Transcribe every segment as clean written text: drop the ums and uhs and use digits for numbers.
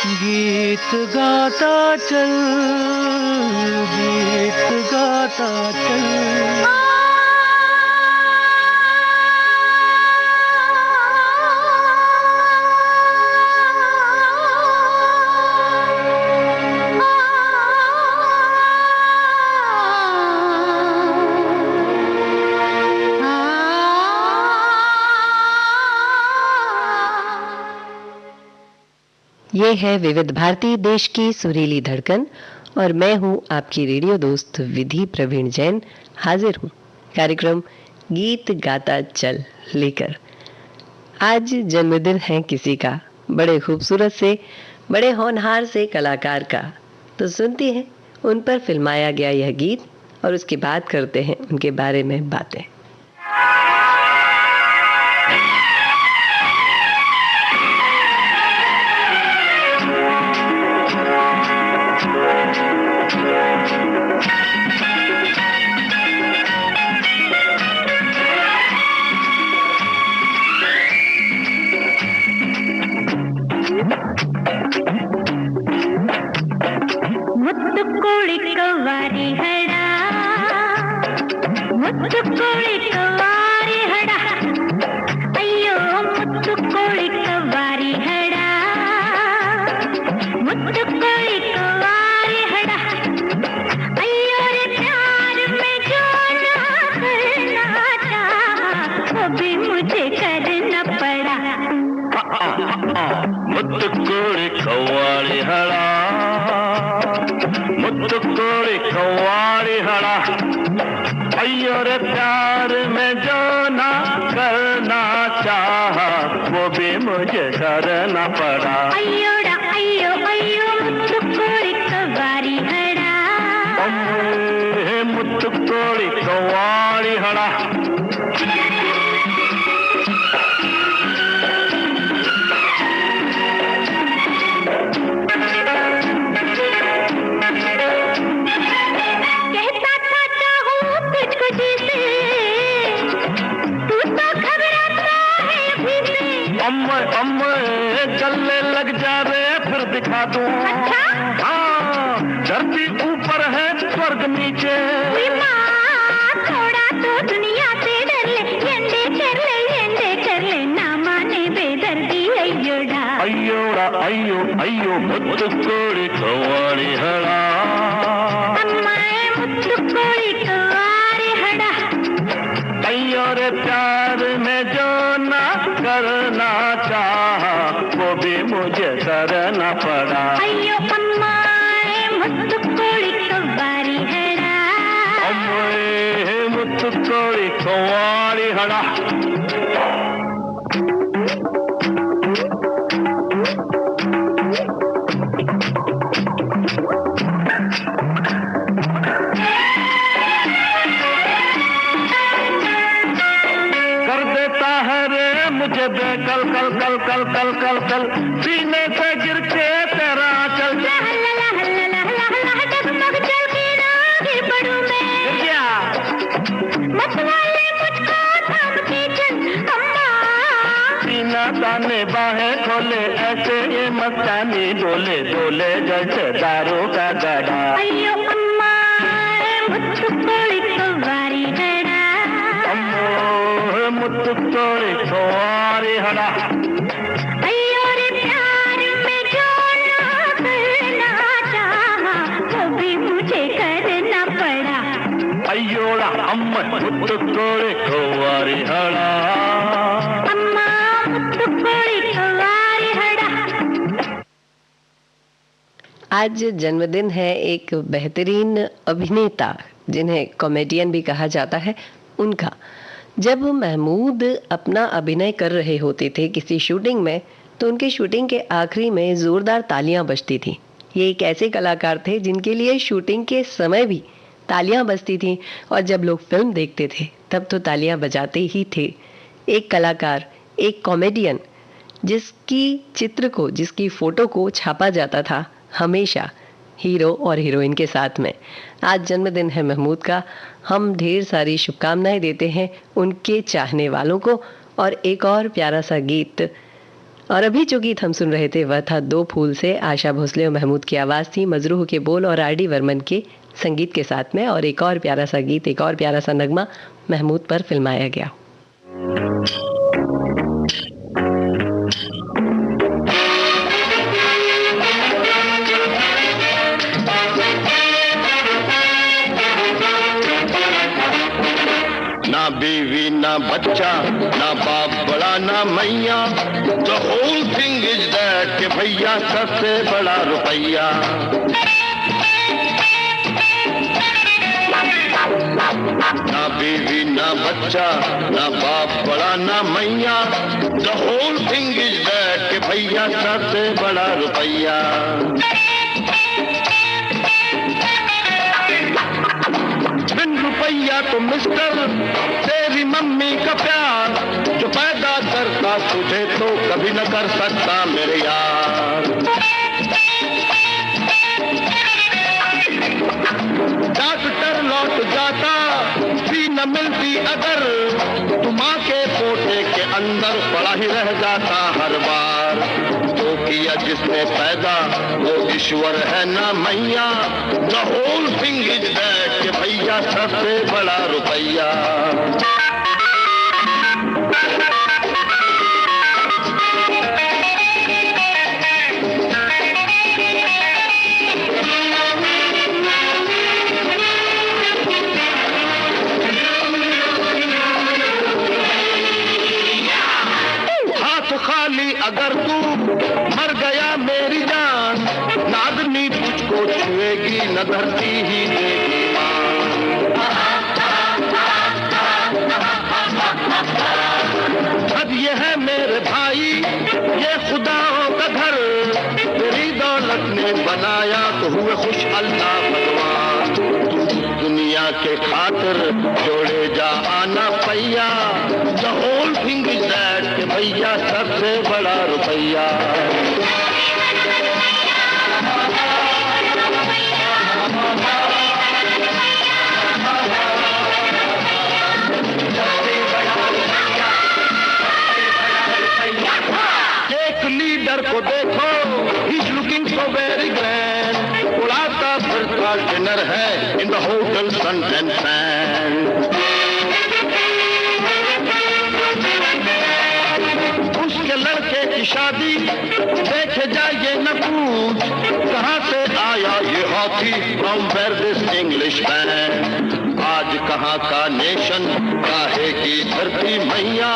गीत गाता चल, गीत गाता चल। ये है विविध भारती, देश की सुरीली धड़कन, और मैं हूं आपकी रेडियो दोस्त विधि प्रवीण जैन। हाजिर हूं कार्यक्रम गीत गाता चल लेकर। आज जन्मदिन है किसी का, बड़े खूबसूरत से, बड़े होनहार से कलाकार का। तो सुनते हैं उन पर फिल्माया गया यह गीत और उसके बाद करते हैं उनके बारे में बातें। ಮುತ್ತು ಕೋಳಿ ಕವ್ವಾರಿ ಹಡ, ಮುತ್ತು ಕೋಳಿ ಕವ್ವಾರಿ ಹಡ, ಅಯ್ಯೋ ಮುತ್ತು ಕೋಳಿ ಕವ್ವಾರಿ ಹಡ, ಮುತ್ತು ಕೋಳಿ ಕವ್ವಾರಿ ಹಡ, ಅಯ್ಯೋ रे प्यार में जो ना करना चाहा वो भी मुझे करना पड़ा। मुत्तु कोड़ी कव्वारी हड़ा, मुत्तु कोड़ी कव्वारी हड़ा, अय्यो रे प्यार में जो ना करना चाहा वो भी मुझे करना पड़ा। अय्योड़ा अय्यो अय्यो मुत्तु कोड़ी कव्वारी हड़ा, मुत्तु कोड़ी कव्वारी हड़ा। अम्मे गले लग जा रे फिर दिखा दूं। अच्छा? हाँ, धरती ऊपर है स्वर्ग नीचे। थोड़ा तो दुनिया से डर ले, येंडे कर ले ना माने बेदर्दी अय्योड़ा। अय्योड़ा अय्यो अय्यो मुत्तु कोड़ी कव्वारी हड़ा, अम्माए मुत्तु कोड़ी कव्वारी हड़ा, अय्यो रे प्यार में जो ना करना चाहा वो भी मुझे करना पड़ा। अय्यो अम्माए मुत्तु कोड़ी कव्वारी हड़ा, अम्मे मुत्तु कोड़ी कव्वारी हड़ा। मुझे बेकल कल कल कल कल कल कल सीने से गिर के तेरा चल क्या सीना ताने बाहें खोले ऐसे ये मस्तानी बोले बोले जैसे दारू का गड़ा। अय्यो अम्मा मुत्तु कोड़ी कव्वारी हड़ा, मुत्तु कोड़ी कव्वारी हड़ा, अय्यो रे प्यार में जो ना करना चाहा वो भी मुझे करना पड़ा। अय्योड़ा अम्मा मुत्तु कोड़ी कव्वारी हड़ा, अम्मा मुत्तु कोड़ी कव्वारी हड़ा। आज जन्मदिन है एक बेहतरीन अभिनेता जिन्हें कॉमेडियन भी कहा जाता है, उनका। जब महमूद अपना अभिनय कर रहे होते थे किसी शूटिंग में, तो उनकी शूटिंग के आखिरी में जोरदार तालियां बजती थी। ये एक ऐसे कलाकार थे जिनके लिए शूटिंग के समय भी तालियां बजती थी, और जब लोग फिल्म देखते थे तब तो तालियां बजाते ही थे। एक कलाकार, एक कॉमेडियन जिसकी चित्र को, जिसकी फोटो को छापा जाता था हमेशा हीरो और हीरोइन के साथ में। आज जन्मदिन है महमूद का, हम ढेर सारी शुभकामनाएं देते हैं उनके चाहने वालों को। और एक और प्यारा सा गीत और अभी जो गीत हम सुन रहे थे वह था दो फूल से, आशा भोसले और महमूद की आवाज़ थी, मजरूह के बोल और आर डी बर्मन के संगीत के साथ में। और एक और प्यारा सा गीत, एक और प्यारा सा नगमा महमूद पर फिल्माया गया। ना बीवी ना बच्चा ना बाप बड़ा ना मैया, the whole thing is that के भैया सबसे बड़ा रुपया। ना बीवी ना बच्चा ना बाप बड़ा ना मैया, the whole thing is that के भैया सबसे बड़ा रुपया। बिन रुपया तो मिस्टर तेरी मम्मी का प्यार, जो पैदा करता तुझे तो कभी न कर सकता मेरे यार। डॉक्टर लौट जाता भी न मिलती अगर, तो माँ के पोटे के अंदर पड़ा ही रह जाता हर बार। जो किया जिसने पैदा वो ईश्वर है ना मैया, the whole thing is that के भैया सबसे बड़ा रुपया। खाली अगर तू मर गया मेरी जान, न आदमी तुझको छुएगी न धरती ही देगी अब ये है मेरे भाई ये खुदाओं का घर, तेरी दौलत ने बनाया तो हुए खुश अल्लाह भगवान। दुनिया के खातिर जोड़े जा आना पैया, the whole thing is that के भैया सबसे बड़ा रुपया। एक लीडर को देखो, he's looking so very grand, उड़ाता फिरता डिनर है in the hotel Sun and Sand। उसके लड़के की शादी देखे जाइए न पूछ, कहाँ से आया ये हाथी from where this Englishman। आज कहाँ का नेशन काहे की धरती मैया,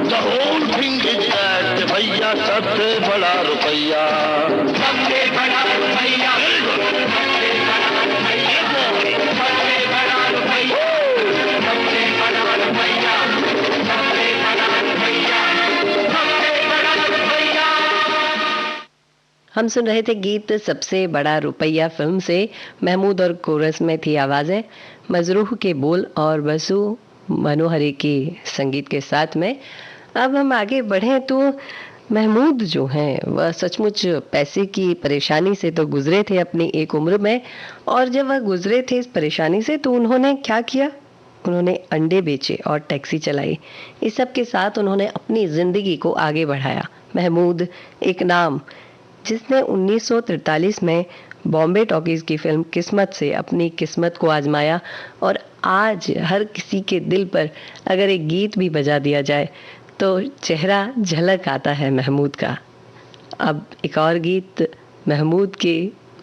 the whole thing is that भैया सबसे बड़ा रुपया। सबसे बड़ा रुपया, सबसे बड़ा रुपया, सबसे बड़ा रुपया, सबसे बड़ा रुपया, सबसे बड़ा रुपया, सबसे बड़ा रुपया। हम सुन रहे थे गीत सबसे बड़ा रुपया फिल्म से। महमूद और कोरस में थी आवाज़ें मजरूह के बोल और बसु मनोहरी की संगीत के साथ में। अब हम आगे बढ़ें तो महमूद जो हैं वह सचमुच पैसे की परेशानी से तो गुजरे थे अपनी एक उम्र में, और जब वह गुजरे थे इस परेशानी से तो उन्होंने क्या किया, उन्होंने अंडे बेचे और टैक्सी चलाई। इस सब के साथ उन्होंने अपनी ज़िंदगी को आगे बढ़ाया। महमूद एक नाम जिसने 1943 में बॉम्बे टॉकीज़ की फिल्म किस्मत से अपनी किस्मत को आजमाया, और आज हर किसी के दिल पर अगर एक गीत भी बजा दिया जाए तो चेहरा झलक आता है महमूद का। अब एक और गीत महमूद के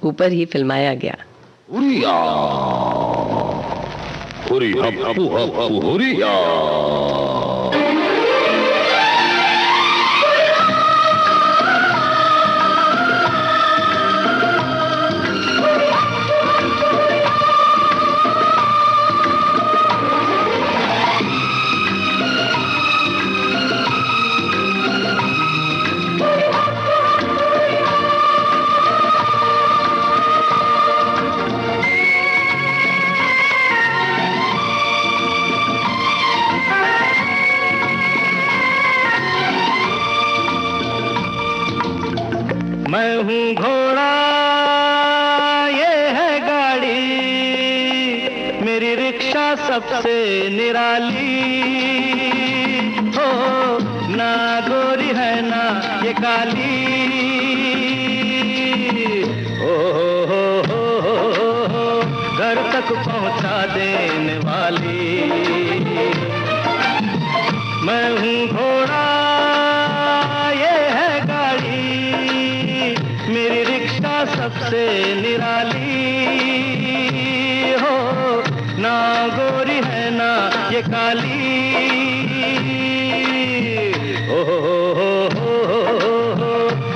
ऊपर ही फिल्माया गया। हुरिया हुरी हप्पू हप्पू हुरिया। मैं हूँ घोड़ा ये है गाड़ी, मेरी रिक्शा सबसे निराली हो, ना गोरी है ना ये काली, ओ घर तक पहुंचा देने वाली। मैं हूँ घोड़ा, ये है गाड़ी, मेरी रिक्शा सबसे निराली हो। ना गोरी है ना ये काली,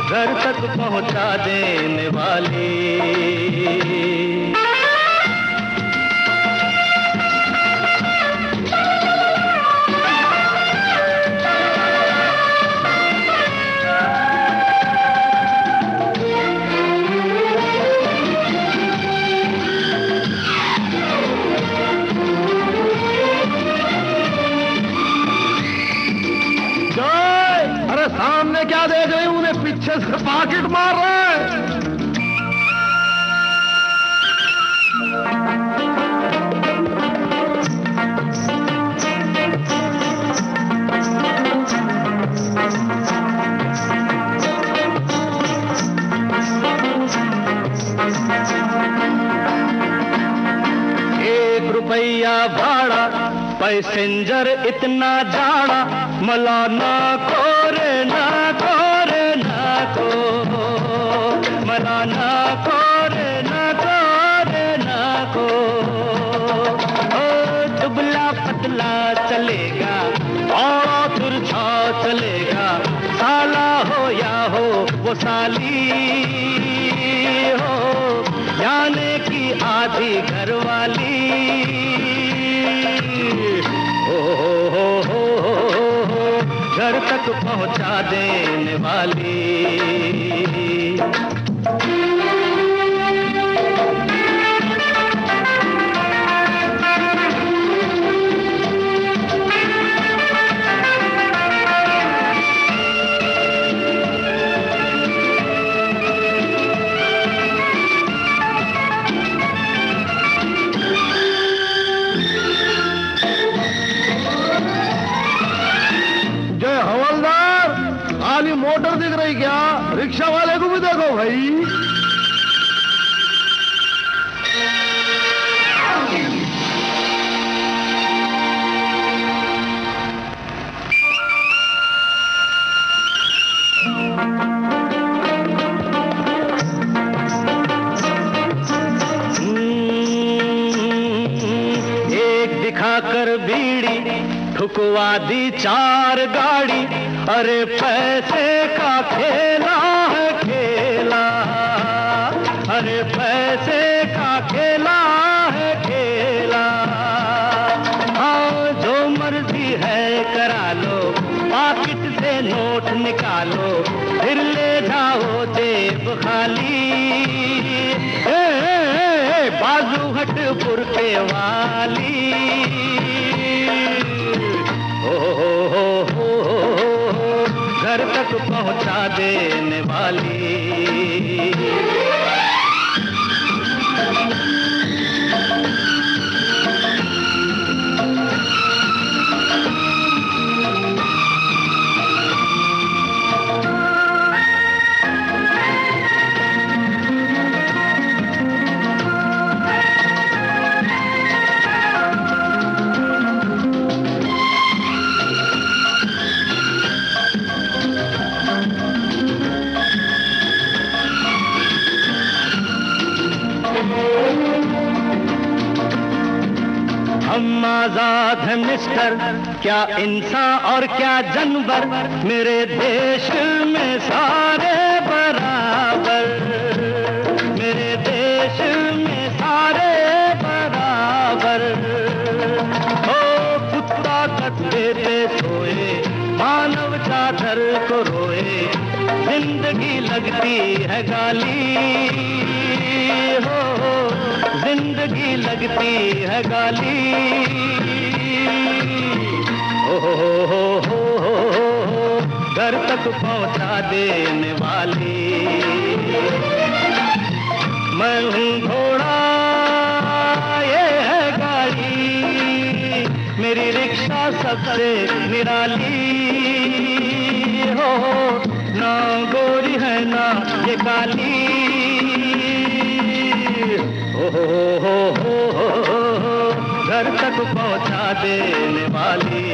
घर तक पहुंचा देने वाली। सामने क्या देख रही हूं? उन्हें पीछे से पॉकेट मार रहे हैं। ₹1 भाड़ा, पैसेंजर इतना जाड़ा, मलाना कोरे ना कोरे ना को, मलाना कोरे ना कोरे ना को। ओ दुबला पतला चलेगा और तिरछा चलेगा, साला हो या हो वो साली हो, जाने की आधी घरवाली। घर तक पहुंचा देने वाली। मोटर दिख रही क्या? रिक्शा वाले को भी देखो भाई। एक दिखाकर बीड़ी ठुकवा दी 4 गाड़ी, अरे पैसे का खेला है खेला, अरे पैसे का खेला है खेला। हाँ जो मर्जी है करा लो, पॉकेट से नोट निकालो, फिर ले जाओ जेब खाली। बाजू हट बुरके वाली, घर तक पहुंचा देने वाली। हम आजाद हैं मिस्टर, क्या इंसान और क्या जानवर, मेरे देश में सारे बराबर, मेरे देश में सारे बराबर। ओ कुत्ता गद्दे पे सोए, मानव चादर को रोए, जिंदगी लगती है गाली हो, जिंदगी लगती है गाली। घर तक पहुंचा देने वाली। मैं हूँ घोड़ा, ये है गाड़ी, मेरी रिक्शा सबसे निराली हो। ना गोरी है ना ये काली, हो घर तक पहुंचा देने वाली,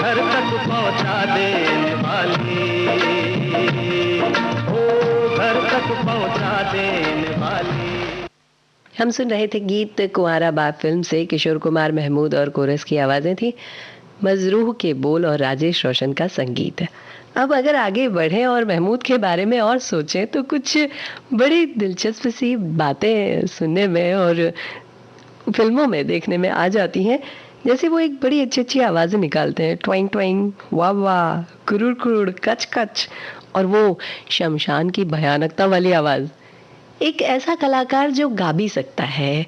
घर तक पहुंचा देने वाली, घर तक पहुंचा देने वाली। हम सुन रहे थे गीत कुंवारा बाप फिल्म से। किशोर कुमार, महमूद और कोरस की आवाजें थी, मजरूह के बोल और राजेश रोशन का संगीत। अब अगर आगे बढ़ें और महमूद के बारे में और सोचें तो कुछ बड़ी दिलचस्प सी बातें सुनने में और फिल्मों में देखने में आ जाती हैं। जैसे वो एक बड़ी अच्छी अच्छी आवाज़ें निकालते हैं, ट्वाइंग ट्वाइंग, वाह वाह, कुरुड़ कुरुड़, कच कच, और वो शमशान की भयानकता वाली आवाज़। एक ऐसा कलाकार जो गा भी सकता है,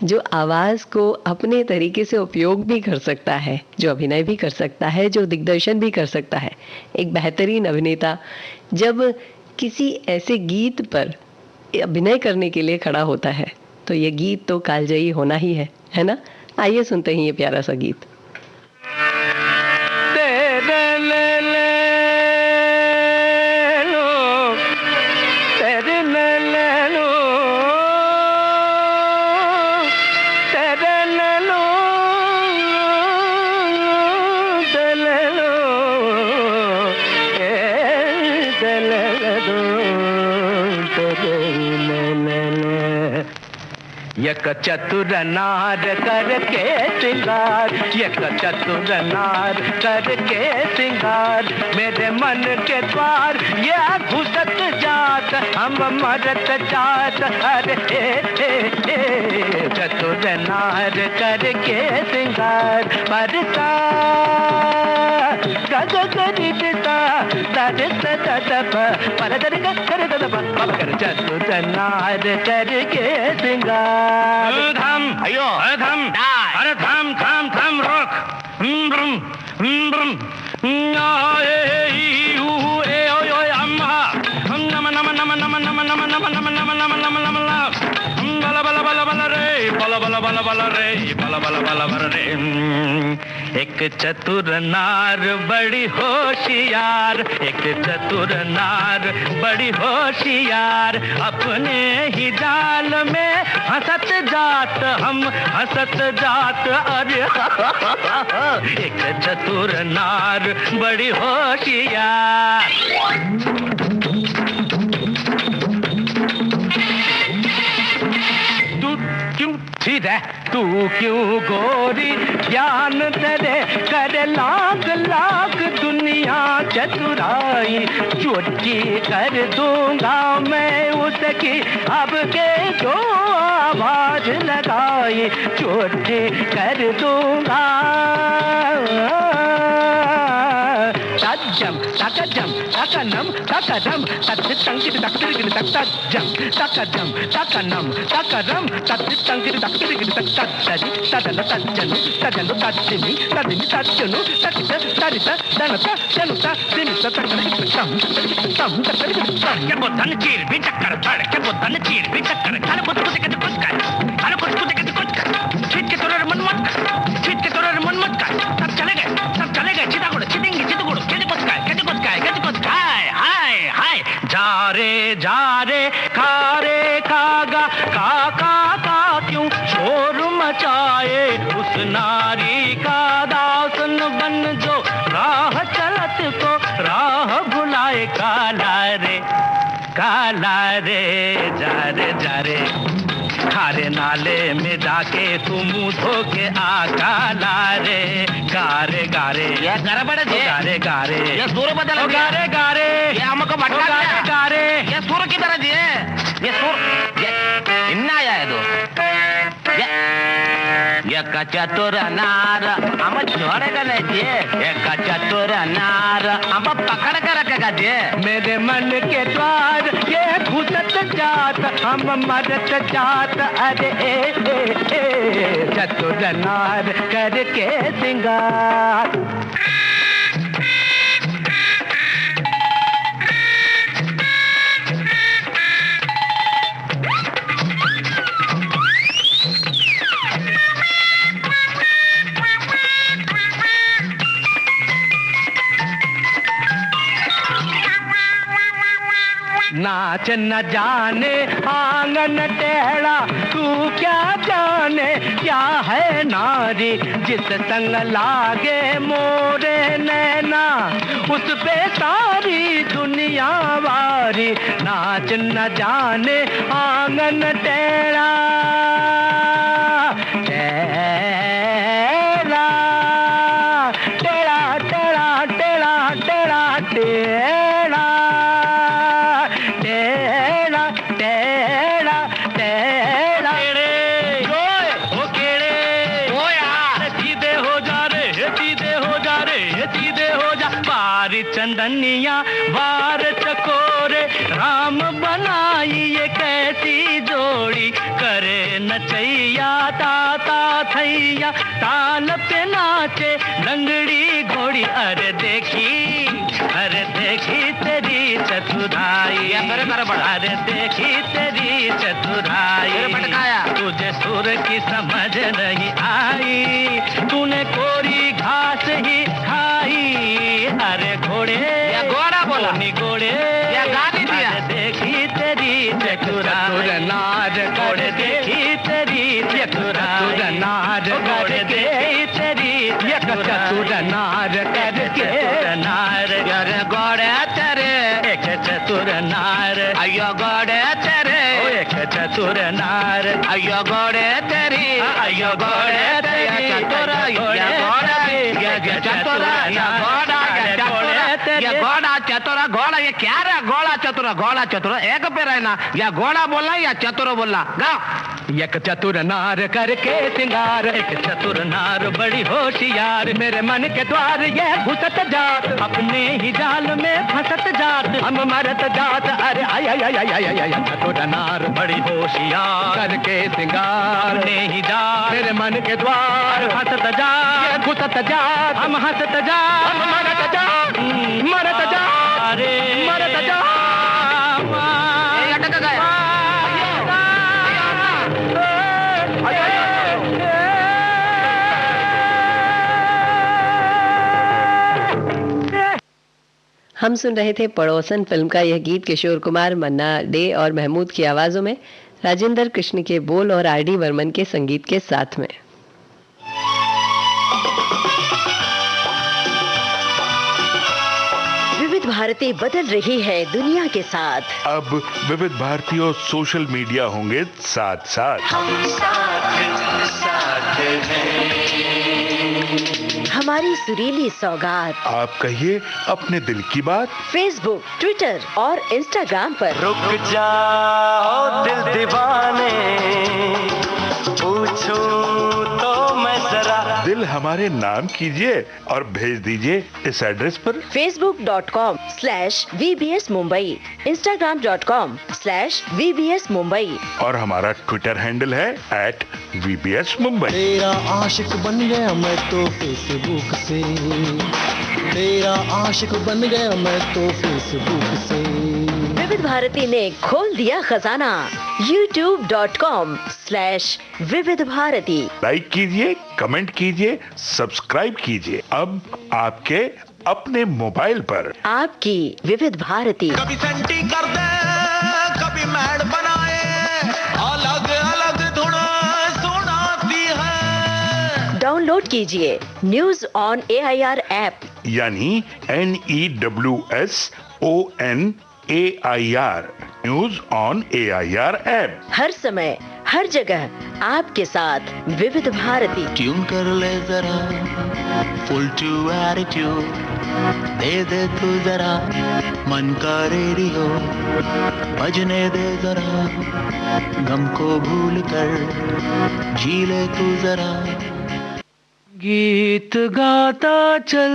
जो आवाज़ को अपने तरीके से उपयोग भी कर सकता है, जो अभिनय भी कर सकता है, जो दिग्दर्शन भी कर सकता है, एक बेहतरीन अभिनेता जब किसी ऐसे गीत पर अभिनय करने के लिए खड़ा होता है तो ये गीत तो कालजयी होना ही है ना। आइए सुनते हैं ये प्यारा सा गीत। एक चतुर नार करके सिंगार, एक चतुर नार करके सिंगार, मेरे मन के द्वार ये घुसत जात, हम मरत जात, अरे चतुर नार करके सिंगार, बरसा गग गरिता दरस ददप पर दर कर ददप कर, चतुर नार करके सिंगार। धम अयो धम, अरे धम धम धम रोक, अम्मा नम नम नम नम नम नम नम नम नम नम नम नम बला बला बला बला रे, बला बला बला बला रे, बला बला बला बला रे। एक चतुर नार बड़ी होशियार, एक चतुर नार बड़ी होशियार, अपने ही जाल में हंसत जात, हम हंसत जात, अरे एक चतुर नार बड़ी होशियार। तू क्यों गोरी ज्ञान तेरे कर लाख लाख दुनिया चतुराई, चोटी कर दूंगा मैं उसकी अब के दो आवाज लगाई, चोटी कर दूंगा। जम तकजम तकनम तकरम तत्तंकित तकतिरिगिन तकजम तकजम तकनम तकरम तत्तंकित तकतिरिगिन तकतरि तदन तज्जनु तजनु तज्जिमि तदिनि तज्जनु तकित तरित दनत दनुत दिनित तकरित तम तकरित तम के बोधन चीर भी चक्कर धड़, के बोधन चीर भी चक्कर, अरे कुछ कुछ के कुछ कर, अरे कुछ कुछ के कुछ कर, छीट के तोरे मन मत कर, छीट के तोरे मन मत कर, सब चले गए चितागुड़ चिटिंगी चितगुड़ के कुछ काय हाय हाय, जा रे खा रे खागा का का क्यों शोर मचाए, उस नारी का दासन बन जो राह चलत को राह भुलाए, काला रे जा रे खारे नाले में जाके तू मुंह धो के आ, काला रे गारे गारे ये गड़बड़ है, गारे गारे ये सुर बदल, गारे गारे ये हमको भटका दिया, गारे ये सुर की तरह दिए, ये सुर ये इन्ना आया है ये चतुर नार हम छोड़ेगा नहीं दिए, ये चतुर नार हम पकड़ कर रखेगा दिए, मेरे मन के द्वार ये घुसत जात, हम मरत जात, अरे चतुर नार करके सिंगार। नाच न जाने आंगन टेढ़ा, तू क्या जाने क्या है नारी, जिस संग लागे मोरे नैना उस पे सारी दुनिया वारी। नाच न जाने आंगन टेढ़ा, टेढ़ा टेढ़ा टेढ़ा टेढ़ा टेढ़ा टेढ़ा टेढ़ा टेढ़ा टेढ़ा ओ केड़े ओ यार, सीधे हो जा रे, सीधे हो जा रे, सीधे हो जा। बारी चंदनिया बार चकोरे, राम बनाई ये कैसी जोड़ी, करे नचैया ताता थैया, ताल पे नाचे लंगड़ी घोड़ी। अरे देखी तेरी चतुराई, अरे देखी तेरी चतुराई, तुझे सुर की समझ नहीं आई, तूने कोरी घास ही खाई। अरे घोड़े या घोड़ा बोला, नी घोड़े या गाली दिया। देखी तेरी चतुराई, नाच घोड़े देखी तेरी चतुराई, नाच घोड़े देखी तेरी चतुर नार करके नार। अरे घोड़े तेरे एक चतुर नार, अयो घोड़े तेरे एक चतुर नार, अयो घोड़े तेरी, अयो घोड़े तेरी चतुर, घोड़ा चतुर, घोड़ा ये क्या रे, घोड़ा चतुर, घोड़ा चतुर एक पे रहना, या घोड़ा बोलना या चतुर बोलना। गाओ। एक चतुर नार करके सिंगार, एक चतुर नार बड़ी होशियार, मेरे मन के द्वार ये घुसत जात, अपने ही जाल में फंसत जात, हम मरत जात। अरे आय आय आय आय आय, चतुर नार बड़ी होशियार करके सिंगार, अपने ही जाल मेरे मन के द्वार फंसत जात, घुसत जात, हम हंसत जात, हम मरत जात, मरत जात, मरत जात। अटक गया। हम सुन रहे थे पड़ोसन फिल्म का यह गीत किशोर कुमार, मन्ना डे और महमूद की आवाजों में, राजेंद्र कृष्ण के बोल और आर.डी. बर्मन के संगीत के साथ में। विविध भारती बदल रही है दुनिया के साथ। अब विविध भारती और सोशल मीडिया होंगे साथ साथ। हम साथ हैं। हमारी सुरीली सौगात आप कहिए अपने दिल की बात। फेसबुक, ट्विटर और इंस्टाग्राम पर। रुक जाओ दिल दीवाने, पूछूं तो मैं जरा। दिल हमारे नाम कीजिए और भेज दीजिए इस एड्रेस पर। facebook.com/VBS Mumbai, Instagram.com/VBS Mumbai और हमारा ट्विटर हैंडल है @VBS Mumbai। तेरा आशिक बन गया मैं तो फेसबुक से, तेरा आशिक बन गया मैं तो फेसबुक से। विविध भारती ने खोल दिया खजाना। youtube.com/विविध भारती। लाइक कीजिए, कमेंट कीजिए, सब्सक्राइब कीजिए। अब आपके अपने मोबाइल पर आपकी विविध भारती। कभी सेंटी कर दे, कभी मैड बनाए, अलग अलग धुन सुनाती है। डाउनलोड कीजिए न्यूज ऑन AIR ऐप, यानी NEWSONAIR, news on AIR app. हर समय हर जगह आपके साथ विविध भारती। ट्यून कर ले जरा, फुल टू एटीट्यूड दे दे तू जरा, मन का रेडियो बजने दे जरा, गम को भूल कर जी ले तू जरा। गीत गाता चल,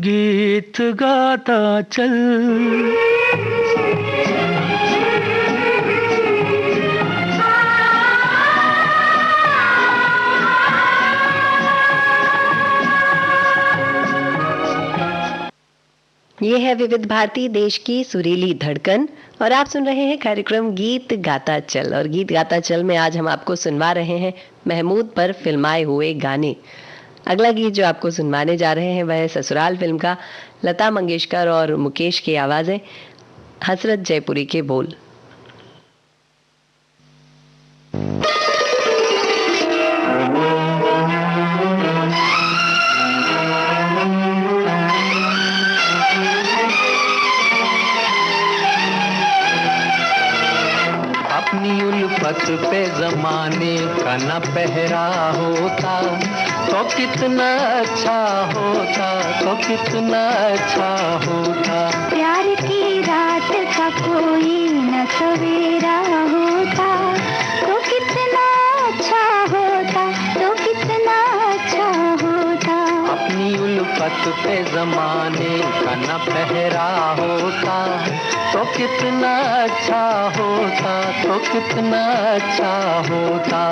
गीत गाता चल। ये है विविध भारती, देश की सुरीली धड़कन, और आप सुन रहे हैं कार्यक्रम गीत गाता चल। और गीत गाता चल में आज हम आपको सुनवा रहे हैं महमूद पर फिल्माए हुए गाने। अगला गीत जो आपको सुनवाने जा रहे हैं वह है ससुराल फिल्म का, लता मंगेशकर और मुकेश की आवाज़ें। हसरत जयपुरी के बोल। अपनी उल्फत पे जमाने का न पहरा होता तो कितना अच्छा होता, तो कितना अच्छा होता। प्यार की रात का कोई न सवेरा होता तो कितना अच्छा होता, तो कितना अच्छा होता। अपनी उल्फत पे जमाने का न पहरा होता तो कितना अच्छा होता, तो कितना अच्छा होता।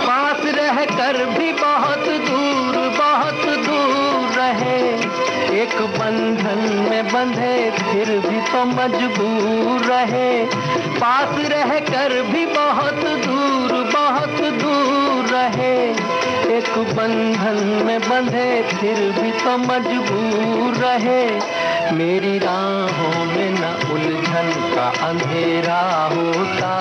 पास रहकर भी बहुत दूर रहे, एक बंधन में बंधे फिर भी तो मजबूर रहे। पास रहकर भी बहुत दूर रहे, एक बंधन में बंधे फिर भी तो मजबूर रहे। मेरी राहों में न उलझन का अंधेरा होता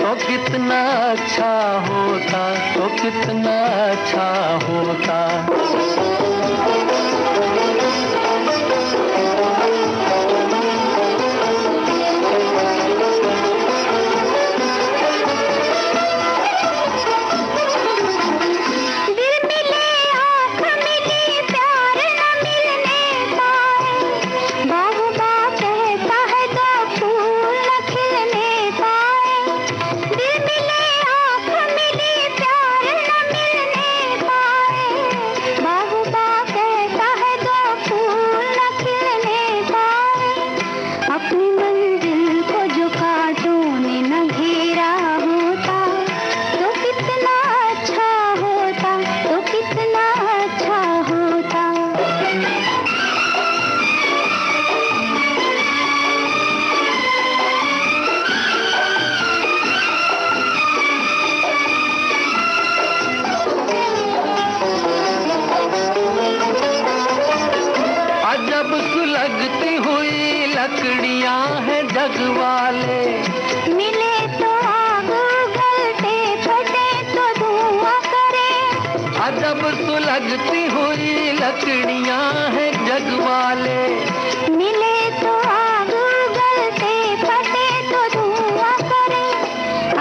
तो कितना अच्छा होता, तो कितना अच्छा होता। सुलगती हुई लकड़ियां हैं जग वाले, मिले तो आग उगलते, फटे तो धुआं करे। अजब सुलगती हुई लकड़ियां हैं जग वाले, मिले तो आग उगलते, फटे तो धुआं करे।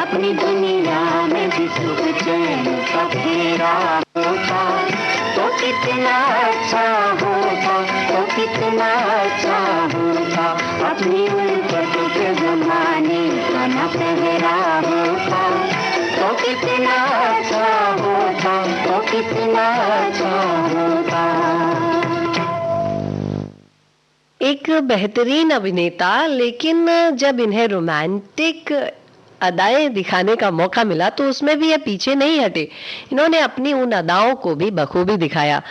अपनी दुनिया में भी सुख चैन का फेरा होता तो कितना अच्छा होता, तो कितना अच्छा होता। अपनी उल्फत के जमाने का न पहरा होता तो कितना अच्छा होता, तो कितना अच्छा होता। एक बेहतरीन अभिनेता, लेकिन जब इन्हें रोमांटिक अदाएं दिखाने का मौका मिला तो उसमें भी ये पीछे नहीं हटे। इन्होंने अपनी उन अदाओं को भी बखूबी दिखाया।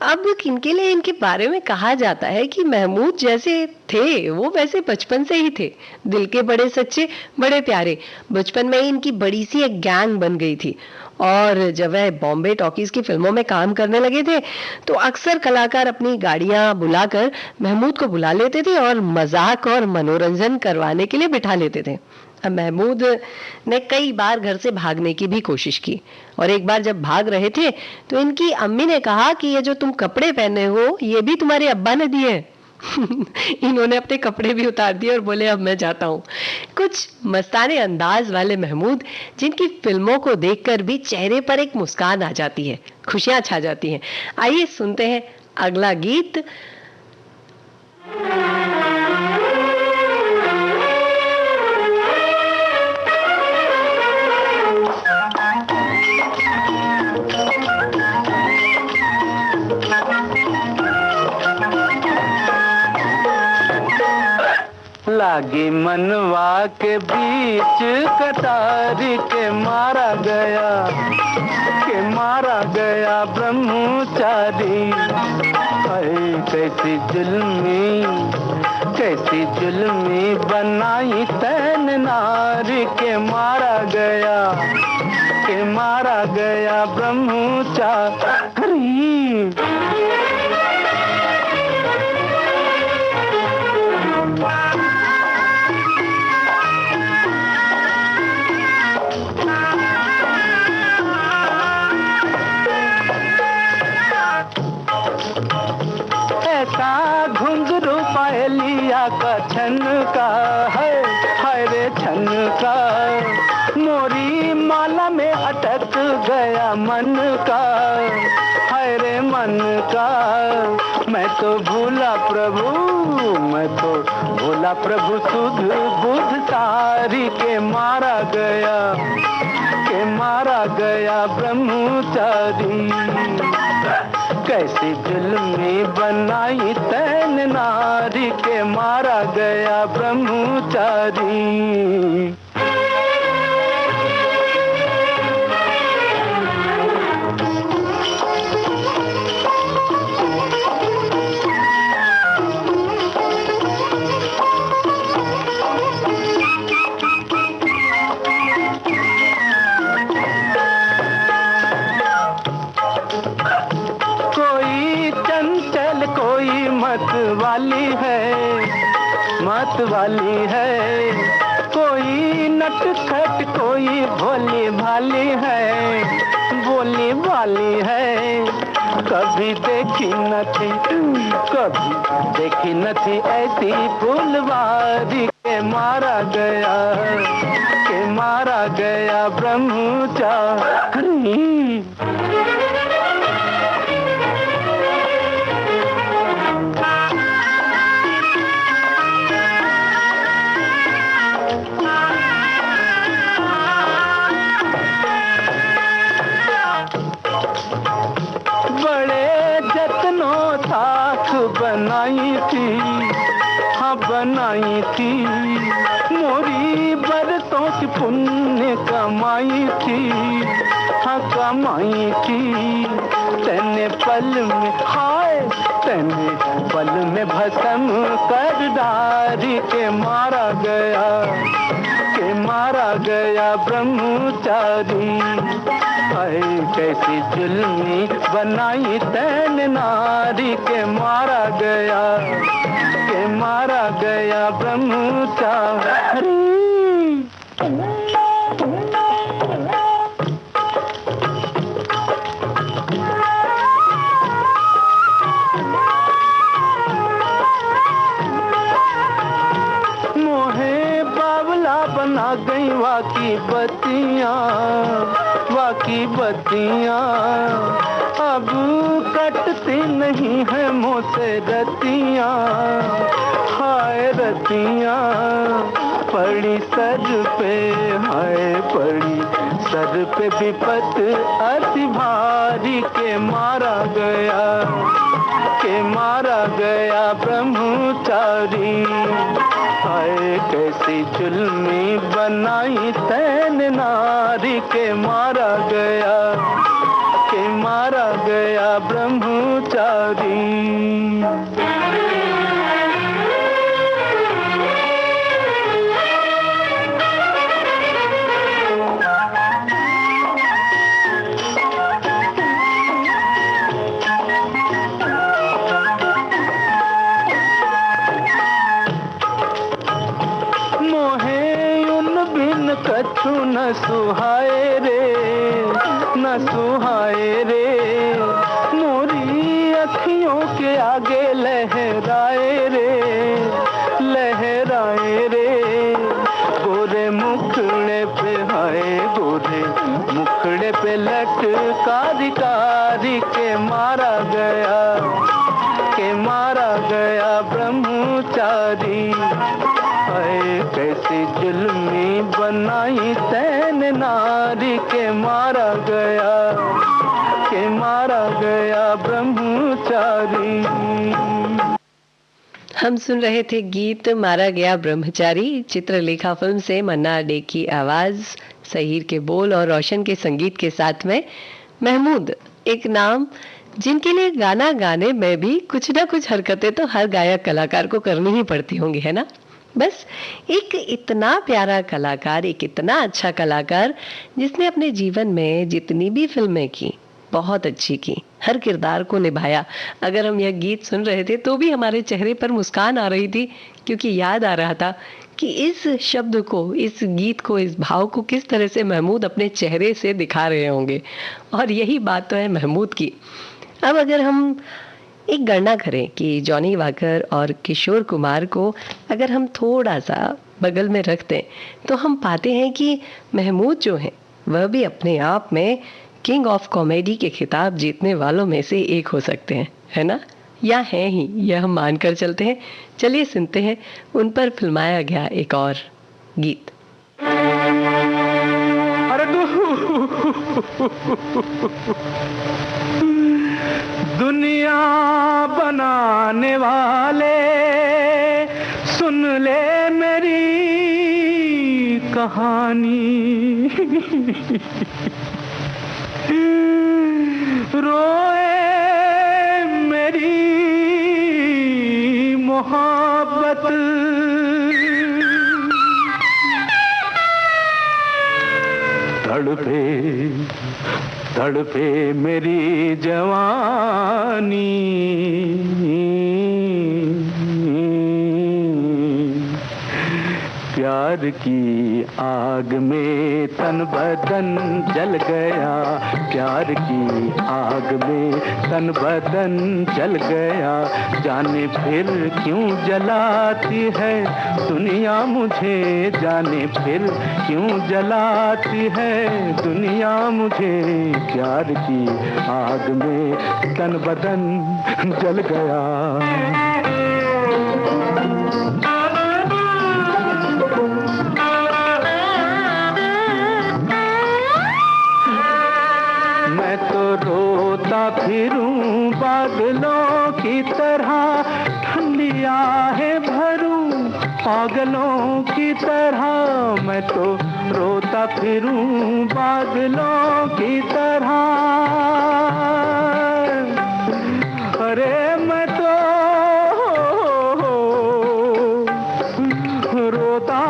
अब इनके लिए इनके बारे में कहा जाता है कि महमूद जैसे थे वो वैसे बचपन से ही थे, दिल के बड़े सच्चे, बड़े प्यारे। बचपन में ही इनकी बड़ी सी एक गैंग बन गई थी और जब वह बॉम्बे टॉकीज की फिल्मों में काम करने लगे थे तो अक्सर कलाकार अपनी गाड़ियां बुलाकर महमूद को बुला लेते थे और मजाक और मनोरंजन करवाने के लिए बिठा लेते थे। अब महमूद ने कई बार घर से भागने की भी कोशिश की और एक बार जब भाग रहे थे तो इनकी अम्मी ने कहा कि ये जो तुम कपड़े पहने हो ये भी तुम्हारे अब्बा ने दिए हैं। इन्होंने अपने कपड़े भी उतार दिए और बोले अब मैं जाता हूँ। कुछ मस्ताने अंदाज वाले महमूद, जिनकी फिल्मों को देखकर भी चेहरे पर एक मुस्कान आ जाती है, खुशियां छा जाती हैं। आइए सुनते हैं अगला गीत। लागी मनवा के बीच कटार के मारा गया ब्रह्मचारी। हाय कैसी जुल्मी कैसी जुल्मी बनाई तैन नारी के मारा गया ब्रह्मचारी। ऐसा घुंघरू पायलिया का छन का है, हाय रे छन का, मोरी माला में अटक गया मन का, हाय रे मन का। मैं तो भूला प्रभु सुध बुध सारी के मारा गया ब्रह्मचारी। कैसी जुल्मी बनाई तैन नारी के मारा गया ब्रह्मचारी। मत वाली है, कोई नटखट कोई भोली भाली है, कभी देखी न थी ऐसी फूलवारी के मारा गया ब्रह्मचारी। बनाई थी मोरी बरसों की पुण्य कमाई थी, तेने पल में भस्म कर डारी के मारा गया ब्रह्मचारी। हाय कैसी जुल्मी बनाई तैन नारी के मारा गया ब्रह्मचारी। मोहे बावला बना गई वाकी बत्तियां, अब कटती नहीं है मुझसे रतियां, हाय रतियां। पड़ी सर पे विपत अति भारी के मारा गया ब्रह्मचारी। हाय कैसी जुल्मी बनाई तैन नारी के मारा गया ब्रह्मचारी। कछु न सुहाए रे, मोरी अखियों के आगे लहराए रे, गोरे मुखड़े पे लटकारी के मारा गया ब्रह्मचारी। हाय कैसी जुल्मी बनाई तैन नारी के मारा गया ब्रह्मचारी। हम सुन रहे थे गीत मारा गया ब्रह्मचारी, चित्रलेखा फिल्म से। मन्ना डे की आवाज, सहीर के बोल और रोशन के संगीत के साथ में महमूद, एक नाम जिनके लिए गाना गाने में भी कुछ ना कुछ हरकतें तो हर गायक कलाकार को करनी ही पड़ती होंगी, है ना। बस एक इतना प्यारा कलाकार, एक इतना अच्छा कलाकार जिसने अपने जीवन में जितनी भी फिल्में की बहुत अच्छी की, हर किरदार को निभाया। अगर हम यह गीत सुन रहे थे तो भी हमारे चेहरे पर मुस्कान आ रही थी, क्योंकि याद आ रहा था कि इस शब्द को, इस गीत को, इस भाव को किस तरह से महमूद अपने चेहरे से दिखा रहे होंगे। और यही बात तो है महमूद की। अब अगर हम एक गणना करें कि जॉनी वाकर और किशोर कुमार को अगर हम थोड़ा सा बगल में रखते हैं तो हम पाते हैं कि महमूद जो हैं वह भी अपने आप में किंग ऑफ कॉमेडी के खिताब जीतने वालों में से एक हो सकते हैं, है ना, या हैं ही, यह हम मानकर चलते हैं। चलिए सुनते हैं उन पर फिल्माया गया एक और गीत। दुनिया बनाने वाले सुन ले मेरी कहानी, रोए मेरी मोहब्बत, तड़पे तड़पे मेरी जवानी, प्यार की आग में तन बदन जल गया, प्यार की आग में तन बदन जल गया, जाने फिर क्यों जलाती है दुनिया मुझे, जाने फिर क्यों जलाती है दुनिया मुझे, प्यार की आग में तन बदन जल गया। रोता फिरूं बादलों की तरह, ठंडी आहें भरूं पागलों की तरह, मैं तो रोता फिरूं बादलों की तरह, अरे मैं तो रोता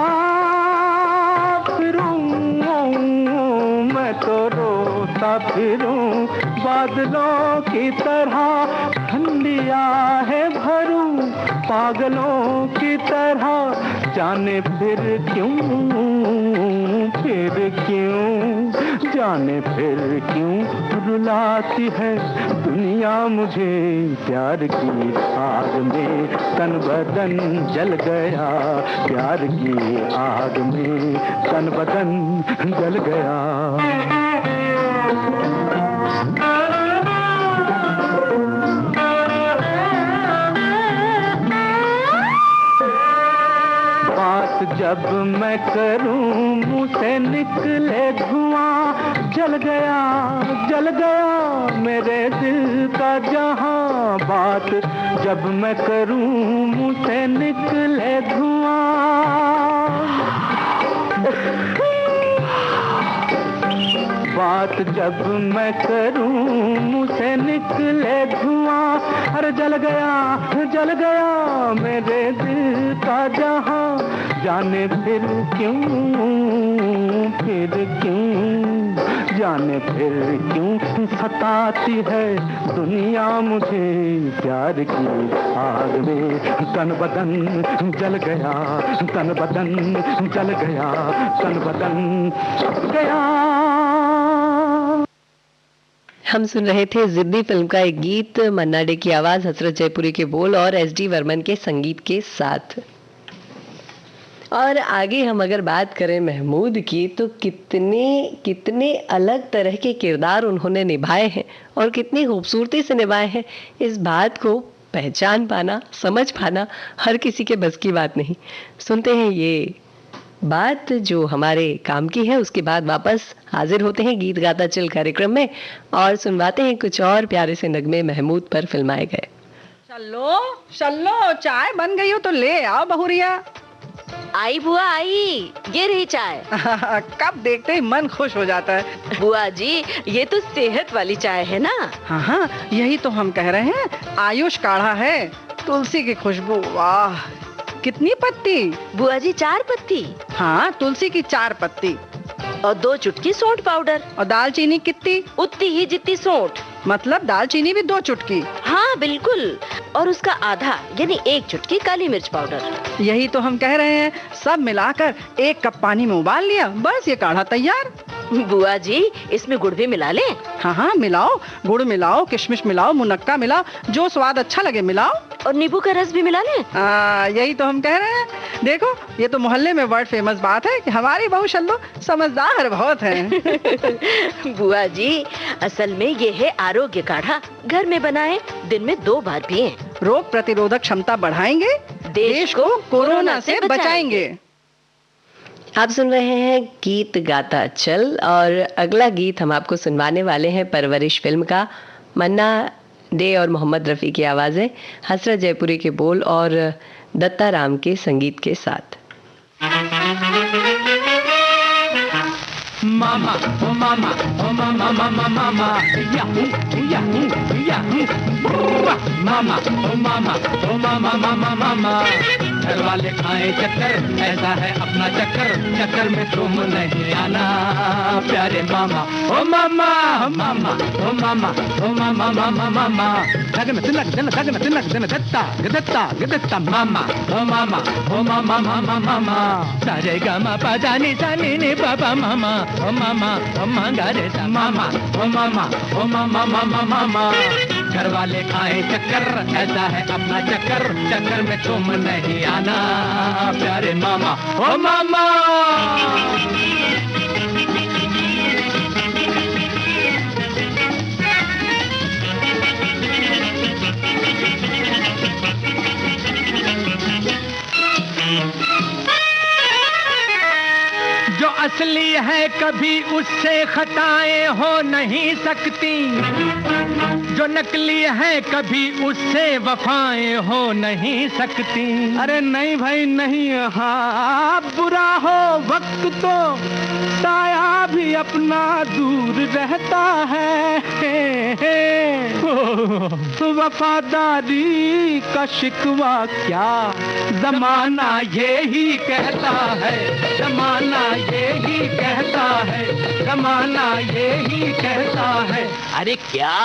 फिरूं, मैं तो रोता फिरूं बादलों की तरह, ठंडी आहें भरूं पागलों की तरह, जाने फिर क्यों जाने फिर क्यों रुलाती है दुनिया मुझे, प्यार की आग में तन बदन जल गया, प्यार की आग में तन बदन जल गया। जब मैं करूं मुंह से निकले धुआं, जल गया मेरे दिल का जहां, बात जब मैं करूं मुंह से निकले धुआं, बात जब मैं करूं मुंह से निकले धुआं, अरे जल गया मेरे दिल का जहां, जाने फिर क्यों जाने फिर क्यों सताती है दुनिया मुझे, प्यार की आग में तन बदन जल गया, तन बदन जल गया, तन बदन गया। हम सुन रहे थे जिद्दी फिल्म का एक गीत, मन्ना डे की आवाज, हसरत जयपुरी के बोल और एस.डी. वर्मन के संगीत के साथ। और आगे हम अगर बात करें महमूद की, तो कितने अलग तरह के किरदार उन्होंने निभाए हैं और कितनी खूबसूरती से निभाए हैं। इस बात को पहचान पाना, समझ पाना हर किसी के बस की बात नहीं। सुनते हैं ये बात जो हमारे काम की है, उसके बाद वापस हाजिर होते हैं गीत गाता चल कार्यक्रम में और सुनवाते हैं कुछ और प्यारे से नगमे महमूद पर फिल्माए गए। चलो चाय बन गई हो तो ले आओ बहुरिया। आई बुआ आई, ये रही चाय। कब देखते ही मन खुश हो जाता है। बुआ जी ये तो सेहत वाली चाय है ना। हाँ हाँ, यही तो हम कह रहे हैं, आयुष काढ़ा है, तुलसी की खुशबू। वाह, कितनी पत्ती? बुआ जी 4 पत्ती। हाँ, तुलसी की 4 पत्ती और 2 चुटकी सौंठ पाउडर। और दालचीनी कितनी? उतनी ही जितनी सौंठ। मतलब दालचीनी भी 2 चुटकी? हाँ बिल्कुल, और उसका आधा यानी 1 चुटकी काली मिर्च पाउडर। यही तो हम कह रहे हैं, सब मिलाकर 1 कप पानी में उबाल लिया, बस ये काढ़ा तैयार। बुआ जी इसमें गुड़ भी मिला लें? हाँ हाँ मिलाओ, गुड़ मिलाओ, किशमिश मिलाओ, मुनक्का मिलाओ, जो स्वाद अच्छा लगे मिलाओ। और नींबू का रस भी मिला लें? यही तो हम कह रहे हैं। देखो, ये तो मोहल्ले में वर्ल्ड फेमस बात है कि हमारी बहू शल्लो समझदार बहुत है। बुआ जी असल में ये है आरोग्य काढ़ा, घर में बनाएं, दिन में 2 बार पिएं। रोग प्रतिरोधक क्षमता बढ़ाएंगे, देश को कोरोना से बचाएंगे। आप सुन रहे हैं गीत गाता चल, और अगला गीत हम आपको सुनवाने वाले हैं परवरिश फिल्म का। मन्ना डे और मोहम्मद रफ़ी की आवाज़ें, हसरत जयपुरी के बोल और दत्ता राम के संगीत के साथ। मामा ओ मामा ओ मामा मामा मामा याहू याहू याहू मामा ओ मामा ओ मामा मामा मामा। घर वाले खाए चक्कर, ऐसा है अपना चक्कर, चक्कर में तुम नहीं आना प्यारे मामा। ओ मामा ओ मामा ओ मामा ओ मामा मामा मामा। गगन तिलक दिन गगन तिलक दिन दत्ता गदत्ता गदत्ता मामा ओ मामा ओ मामा मामा मामा। सारे गामा पाजानी सानी ने बाबा मामा ओ मामा ओ मांगा रे मामा ओ मामा ओ मामा मामा मामा। घर वाले खाए चक्कर, ऐसा है अपना चक्कर, चक्कर में तुम नहीं आना प्यारे मामा ओ मामा। जो असली है कभी उससे खताएं हो नहीं सकती, जो नकली है कभी उससे वफाएं हो नहीं सकती। अरे नहीं भाई नहीं, हाँ बुरा हो वक्त तो साया भी अपना दूर रहता है। वफादारी का शिकवा क्या, जमाना यही कहता है, जमाना यही कहता है, जमाना यही कहता है। अरे क्या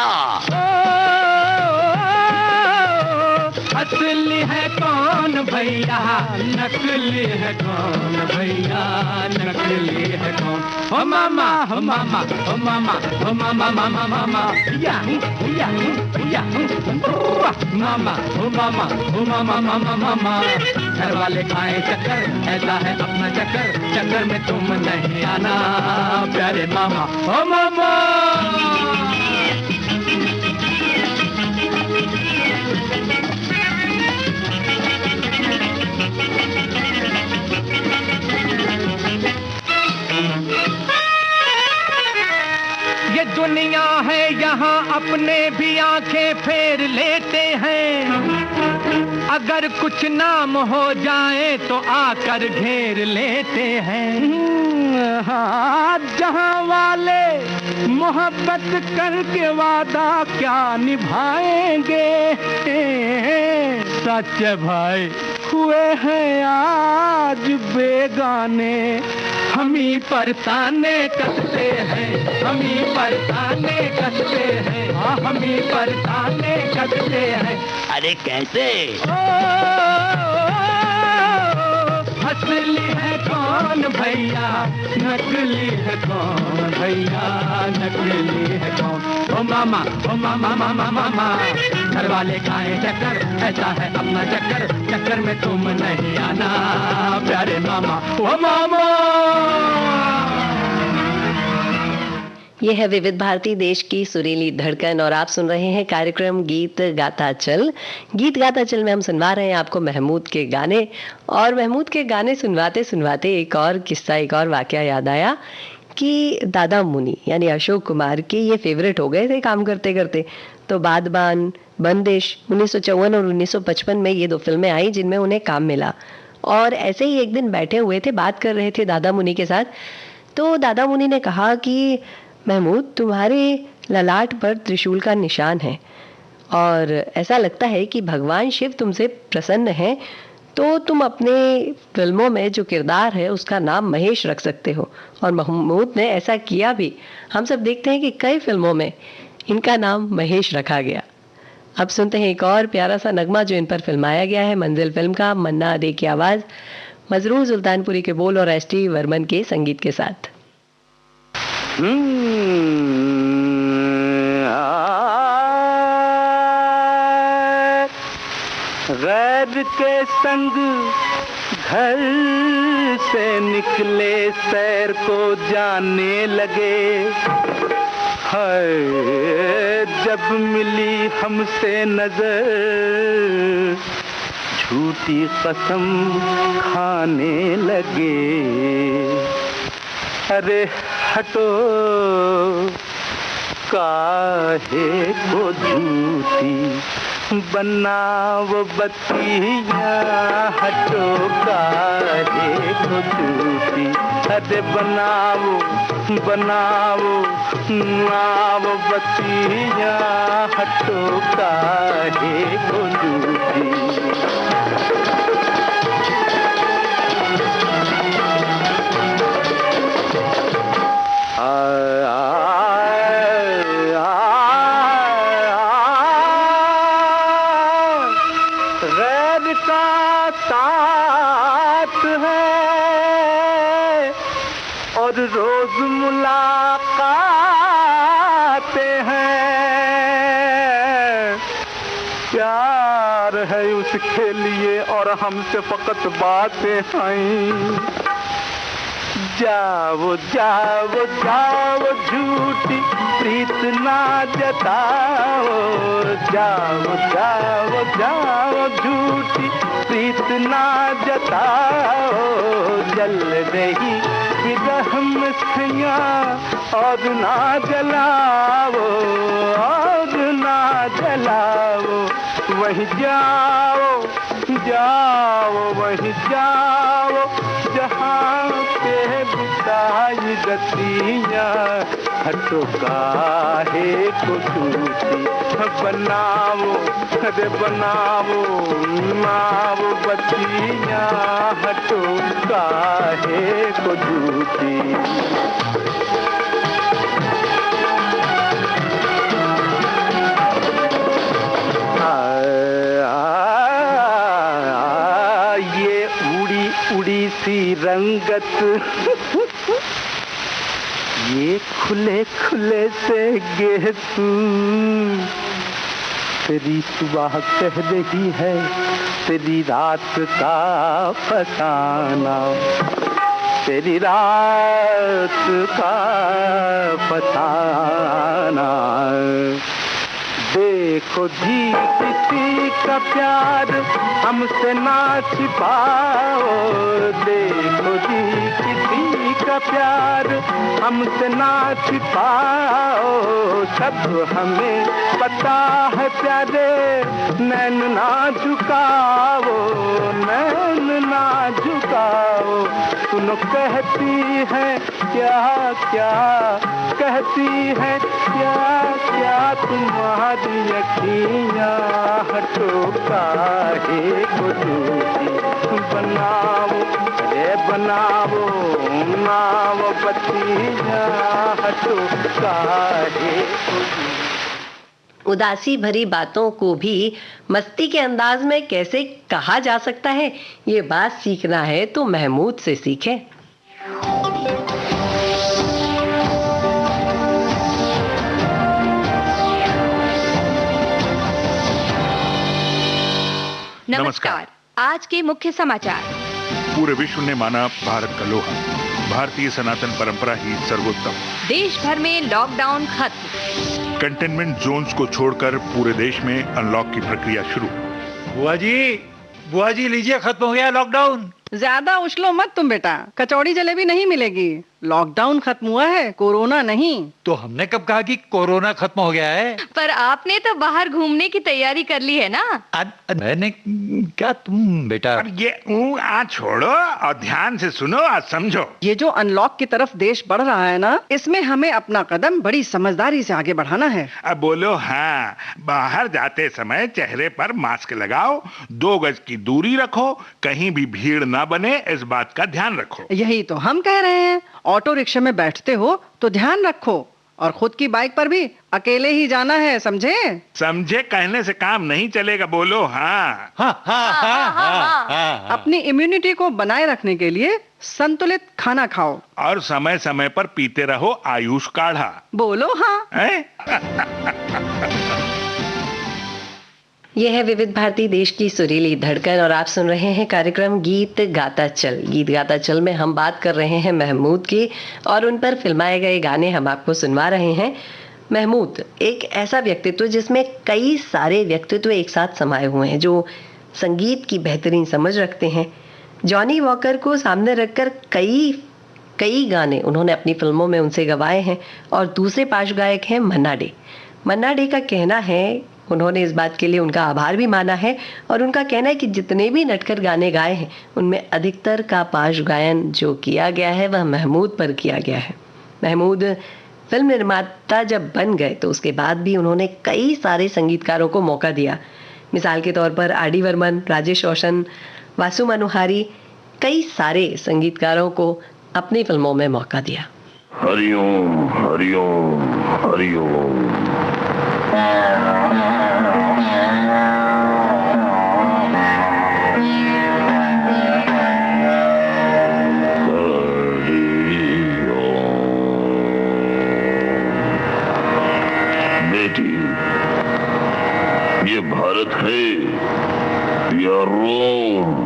असली है कौन भैया, नकली है कौन भैया, नकली है कौन। ओ मामा ओ मामा ओ मामा ओ मामा मामा मामा याहू याहू याहू मामा ओ मामा ओ मामा मामा मामा। घर वाले खाए चक्कर, ऐसा है अपना चक्कर, चक्कर में तुम नहीं आना प्यारे मामा ओ मामा। ये दुनिया है यहाँ अपने भी आंखें फेर लेते हैं, अगर कुछ नाम हो जाए तो आकर घेर लेते हैं। हाँ, जहाँ वाले मोहब्बत करके वादा क्या निभाएंगे, सच भाई हुए हैं आज बेगाने, हम ही पर ताने कसते हैं, हम ही पर ताने कसते हैं, हाँ हम ही पर ताने कसते हैं। अरे कैसे? असली है कौन भैया, नकली है कौन भैया, नकली है कौन। ओ मामा ओ मामा मामा मामा। घर वाले खाए चक्कर, ऐसा है अपना चक्कर, चक्कर में तुम नहीं आना प्यारे मामा ओ मामा। ये है विविध भारती, देश की सुरीली धड़कन, और आप सुन रहे हैं कार्यक्रम गीत गाता चल। गीत गाता चल में हम सुनवा रहे हैं आपको महमूद के गाने, और महमूद के गाने सुनवाते सुनवाते एक और किस्सा, एक और वाकया याद आया कि दादा मुनि यानी अशोक कुमार के ये फेवरेट हो गए थे काम करते करते। तो बादबान, बंदिश 1954 और 1955 में ये 2 फिल्में आई जिनमें उन्हें काम मिला। और ऐसे ही एक दिन बैठे हुए थे, बात कर रहे थे दादा मुनि के साथ। तो दादा मुनि ने कहा कि महमूद, तुम्हारे ललाट पर त्रिशूल का निशान है और ऐसा लगता है कि भगवान शिव तुमसे प्रसन्न हैं, तो तुम अपने फिल्मों में जो किरदार है उसका नाम महेश रख सकते हो। और महमूद ने ऐसा किया भी। हम सब देखते हैं कि कई फिल्मों में इनका नाम महेश रखा गया। अब सुनते हैं एक और प्यारा सा नगमा जो इन पर फिल्माया गया है, मंजिल फिल्म का, मन्ना दे की आवाज, मजरूर सुल्तानपुरी के बोल और एस.टी. वर्मन के संगीत के साथ। गैर के संग घर से निकले, सैर को जाने लगे, हाय जब मिली हमसे नजर, झूठी कसम खाने लगे। अरे हटो काहे को झूठी बनाओ बतिया, हटो काहे को झूठी, अरे बनाओ बनाओ नाव बतिया, हटो काहे को झूठी। गैर का साथ है और रोज मुलाकातें हैं, प्यार है उसके लिए और हमसे फकत बातें हैं। जाओ जाओ जाओ झूठी प्रीत ना जताओ, जाओ जाओ जाओ झूठी प्रीत ना जताओ, जल रही विरह में सैयां और ना जलाओ, और ना जलाओ, वहीं जाओ जाओ वहीं जाओ जहाँ पे बिताई रतियाँ, हटो काहे को झूठी बनाओ, अरे बनाओ नाव बतियाँ, हटो काहे को झूठी। उड़ी सी रंगत, ये खुले खुले से गेतू, तेरी सुबह कह रही है तेरी रात का फसाना, तेरी रात का फसाना। देखो जी किसी का प्यार हमसे ना छिपाओ, देखो जी किसी का प्यार हमसे ना छिपाओ, सब हमें पता है प्यारे, नैन ना झुकाओ, नैन ना झुकाओ। सुनो कहती है क्या क्या, कहती है क्या क्या तुम्हारी अखियाँ, हटो काहे को झूठी बनाओ, रे बनाओ नाव बतिया, हटो काहे को झूठी। उदासी भरी बातों को भी मस्ती के अंदाज में कैसे कहा जा सकता है, ये बात सीखना है तो महमूद से सीखें। नमस्कार। आज के मुख्य समाचार। पूरे विश्व ने माना भारत का लोहा, भारतीय सनातन परंपरा ही सर्वोत्तम। देश भर में लॉकडाउन खत्म, कंटेनमेंट जोन्स को छोड़कर पूरे देश में अनलॉक की प्रक्रिया शुरू। बुआ जी लीजिए, खत्म हो गया लॉकडाउन। ज्यादा उछलो मत तुम बेटा, कचौड़ी जलेबी नहीं मिलेगी। लॉकडाउन खत्म हुआ है, कोरोना नहीं। तो हमने कब कहा कि कोरोना खत्म हो गया है? पर आपने तो बाहर घूमने की तैयारी कर ली है ना? मैंने क्या? तुम बेटा ये आज छोड़ो और ध्यान से सुनो और समझो। ये जो अनलॉक की तरफ देश बढ़ रहा है ना, इसमें हमें अपना कदम बड़ी समझदारी से आगे बढ़ाना है। अब बोलो हाँ। बाहर जाते समय चेहरे पर मास्क लगाओ, 2 गज की दूरी रखो, कहीं भी भीड़ ना बने, इस बात का ध्यान रखो। यही तो हम कह रहे हैं। ऑटो रिक्शा में बैठते हो तो ध्यान रखो, और खुद की बाइक पर भी अकेले ही जाना है, समझे? समझे कहने से काम नहीं चलेगा, बोलो हाँ। अपनी इम्यूनिटी को बनाए रखने के लिए संतुलित खाना खाओ और समय समय पर पीते रहो आयुष काढ़ा। बोलो हाँ। यह है विविध भारती, देश की सुरीली धड़कन, और आप सुन रहे हैं कार्यक्रम गीत गाता चल। गीत गाता चल में हम बात कर रहे हैं महमूद की, और उन पर फिल्माए गए गाने हम आपको सुनवा रहे हैं। महमूद एक ऐसा व्यक्तित्व जिसमें कई सारे व्यक्तित्व एक साथ समाये हुए हैं, जो संगीत की बेहतरीन समझ रखते हैं। जॉनी वॉकर को सामने रखकर कई गाने उन्होंने अपनी फिल्मों में उनसे गवाए हैं। और दूसरे पार्श्व गायक हैं मन्ना डे। मन्ना डे का कहना है, उन्होंने इस बात के लिए उनका आभार भी माना है, और उनका कहना है कि जितने भी नटकर गाने गाए हैं उनमें अधिकतर का पार्श्व गायन जो किया गया है वह महमूद पर किया गया है। महमूद फिल्म निर्माता जब बन गए तो उसके बाद भी उन्होंने कई सारे संगीतकारों को मौका दिया। मिसाल के तौर पर आर डी बर्मन, राजेश रोशन, वासु मनोहारी, कई सारे संगीतकारों को अपनी फिल्मों में मौका दिया। हरिओम हरिओम हरिओम। बेटी, ये भारत है या रोम?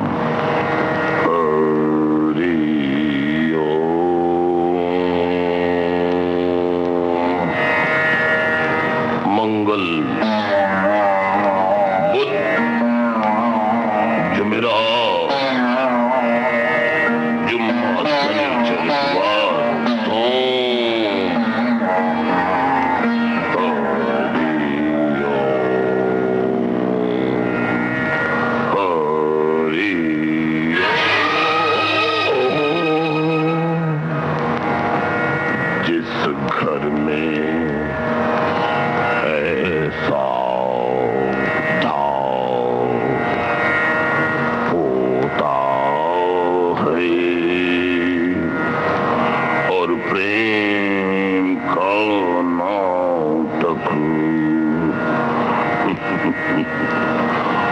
मंगल, बुध, जुमेरात, जुम्मा, शनिचर, इतवार, सोम। जिस घर में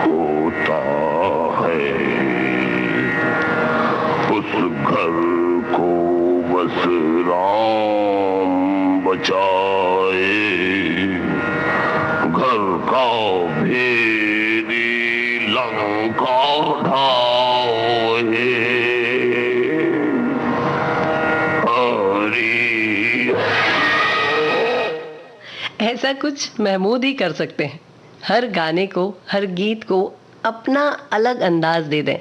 होता है, उस घर को बस राम बचाए, घर का भेदी लंका ढाए। ऐसा कुछ महमूद ही कर सकते हैं। हर गाने को, हर गीत को अपना अलग अंदाज दे दें।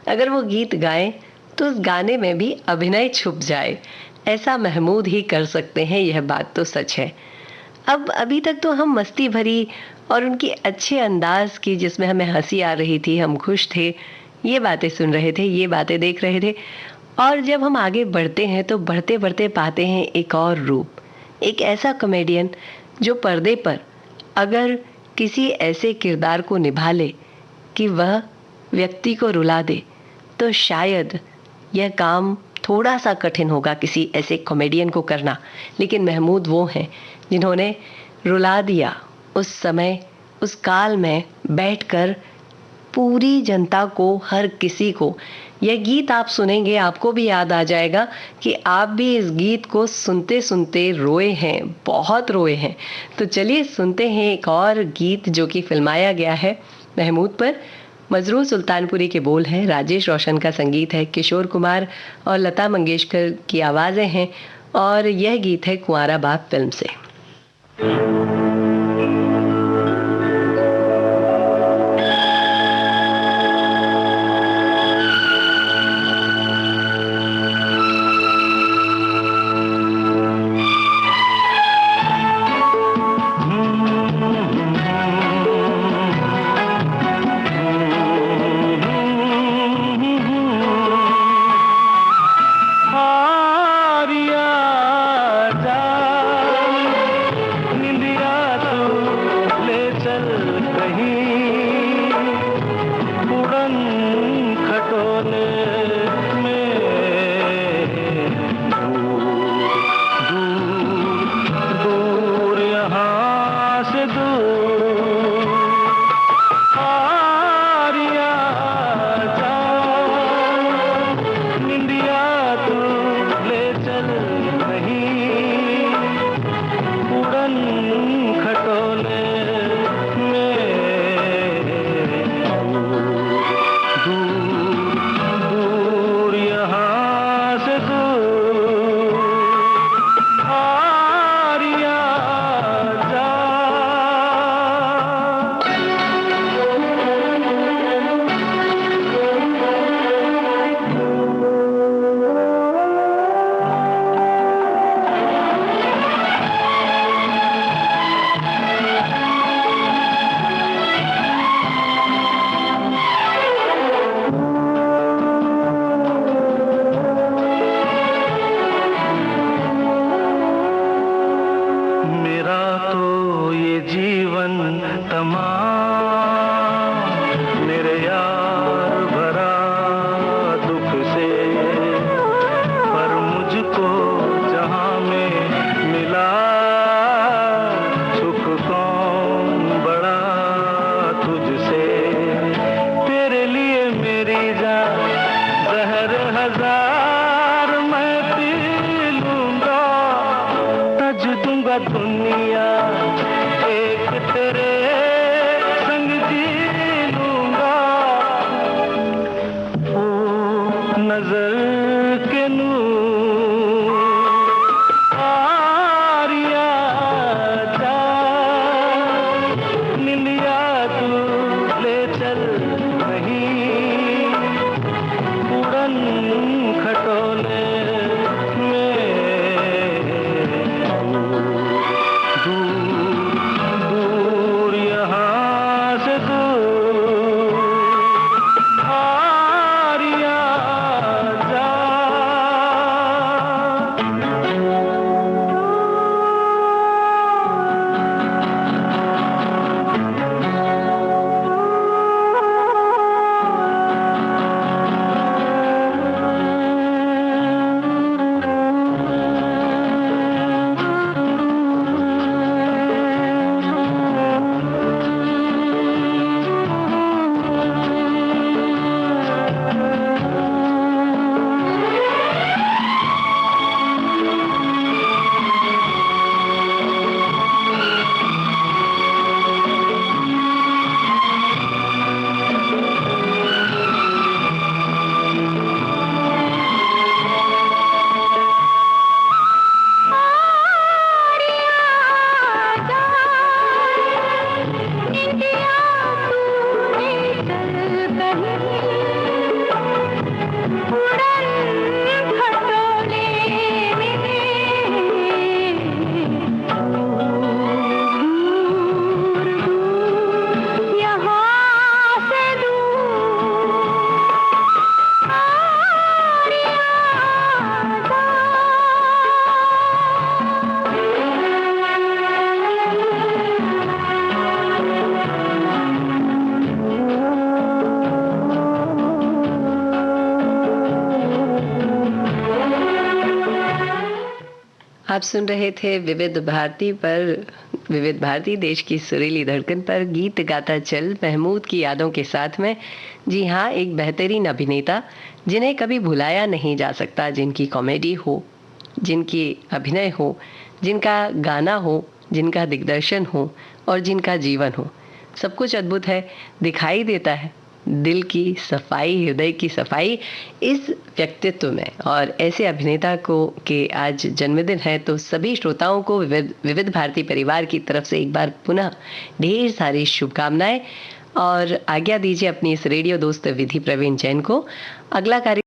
अगर वो गीत गाएं तो उस गाने में भी अभिनय छुप जाए, ऐसा महमूद ही कर सकते हैं। यह बात तो सच है। अब अभी तक तो हम मस्ती भरी और उनकी अच्छे अंदाज की, जिसमें हमें हंसी आ रही थी, हम खुश थे, ये बातें सुन रहे थे, ये बातें देख रहे थे। और जब हम आगे बढ़ते हैं तो बढ़ते बढ़ते पाते हैं एक और रूप, एक ऐसा कॉमेडियन जो पर्दे पर अगर किसी ऐसे किरदार को निभा ले कि वह व्यक्ति को रुला दे, तो शायद यह काम थोड़ा सा कठिन होगा किसी ऐसे कॉमेडियन को करना। लेकिन महमूद वो हैं जिन्होंने रुला दिया उस समय, उस काल में बैठकर पूरी जनता को, हर किसी को। यह गीत आप सुनेंगे, आपको भी याद आ जाएगा कि आप भी इस गीत को सुनते सुनते रोए हैं, बहुत रोए हैं। तो चलिए सुनते हैं एक और गीत जो कि फिल्माया गया है महमूद पर। मजरूर सुल्तानपुरी के बोल हैं, राजेश रोशन का संगीत है, किशोर कुमार और लता मंगेशकर की आवाज़ें हैं, और यह गीत है कुंवारा बाप फिल्म से। जहर हजार मैं पी लूंगा, तज दूंगा दुनिया एक तेरे संग जी लूंगा। ओ नजर के नूर आरिया जा, निंदिया तू ले चल वहीं उड़न खटोले में। दूर दूर यहाँ से दूर आरिया जा। आप सुन रहे थे विविध भारती पर, विविध भारती देश की सुरीली धड़कन पर गीत गाता चल महमूद की यादों के साथ में। जी हाँ, एक बेहतरीन अभिनेता जिन्हें कभी भुलाया नहीं जा सकता, जिनकी कॉमेडी हो, जिनकी अभिनय हो, जिनका गाना हो, जिनका दिग्दर्शन हो और जिनका जीवन हो, सब कुछ अद्भुत है, दिखाई देता है दिल की सफाई, हृदय की सफाई इस व्यक्तित्व में। और ऐसे अभिनेता को के आज जन्मदिन है, तो सभी श्रोताओं को विविध भारती परिवार की तरफ से एक बार पुनः ढेर सारी शुभकामनाएं। और आज्ञा दीजिए अपनी इस रेडियो दोस्त विधि प्रवीण जैन को। अगला कार्य